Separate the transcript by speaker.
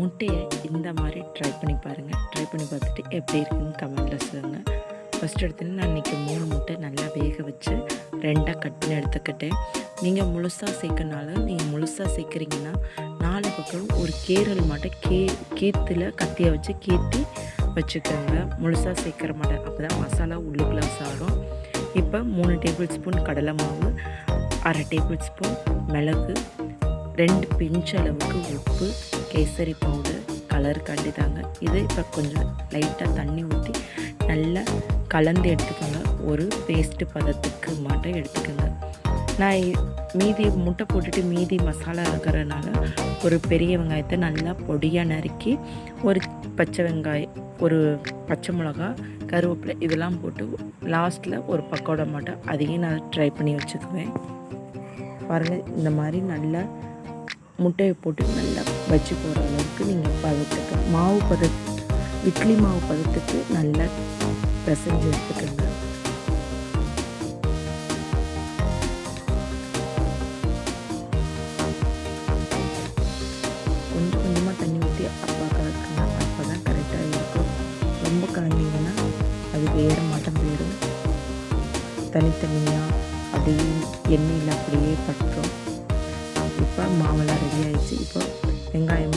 Speaker 1: முட்டையை இந்த மாதிரி ட்ரை பண்ணி பாருங்கள். ட்ரை பண்ணி பார்த்துட்டு எப்படி இருக்குன்னு கமெண்ட்டில் சொல்லுங்கள். ஃபஸ்ட் எடுத்துன்னு நான் இன்றைக்கி 3 முட்டை நல்லா வேக வச்சு 2ஆக கட் பண்ணி எடுத்துக்கிட்டேன். நீங்கள் முழுசாக சேர்க்கனாலும் நீங்கள் முழுசாக சேர்க்குறீங்கன்னா 4 பக்கம் ஒரு கேரல் மாட்டை கீத்தில் கத்தியை வச்சு கீத்தி வச்சுக்கோங்க. முழுசாக சேர்க்குற மாட்டை, அப்போ தான் மசாலா உள்ளுக்குள்ளே சாடும். இப்போ 3 டேபிள் ஸ்பூன் கடலை மாவு, 1/2 டேபிள் ஸ்பூன் மிளகு, 2 பிஞ்ச் அளவுக்கு உப்பு, கேசரி பவுடர் கலருக்காண்டி தாங்க. இது இப்போ கொஞ்சம் லைட்டாக தண்ணி ஊற்றி நல்லா கலந்து எடுத்துக்கோங்க. ஒரு பேஸ்ட்டு பதத்துக்கு மாட்டை எடுத்துக்கோங்க. நான் மீதி முட்டை போட்டுட்டு மீதி மசாலா இருக்கிறதுனால ஒரு பெரிய வெங்காயத்தை நல்லா பொடியாக நறுக்கி, ஒரு பச்சை வெங்காயம், ஒரு பச்சை மிளகா, கருவேப்பிலை இதெல்லாம் போட்டு லாஸ்ட்டில் ஒரு பக்கோடா மாட்டை அதையும் நான் ட்ரை பண்ணி வச்சுக்குவேன். பாருங்கள், இந்த மாதிரி நல்லா முட்டையை போட்டு நல்லா வச்சு போகிற அளவுக்கு நீங்கள் பதத்துக்கு இட்லி மாவு பதத்துக்கு நல்லா பிசைஞ்சு எடுத்துக்கோங்க. கொஞ்சம் கொஞ்சமாக தண்ணி ஊற்றி கலக்குங்க. அப்போ தான் கரெக்டாக இருக்கும். ரொம்ப கலந்தீங்கன்னா அது வேறு மாட்டம் போயிடும். தனித்தனியாக அப்படியே எண்ணெயில் அப்படியே பட்டுரும். இப்போ மாவெல்லாம் ரெடி ஆகிடுச்சு. இப்போ வெங்காயம்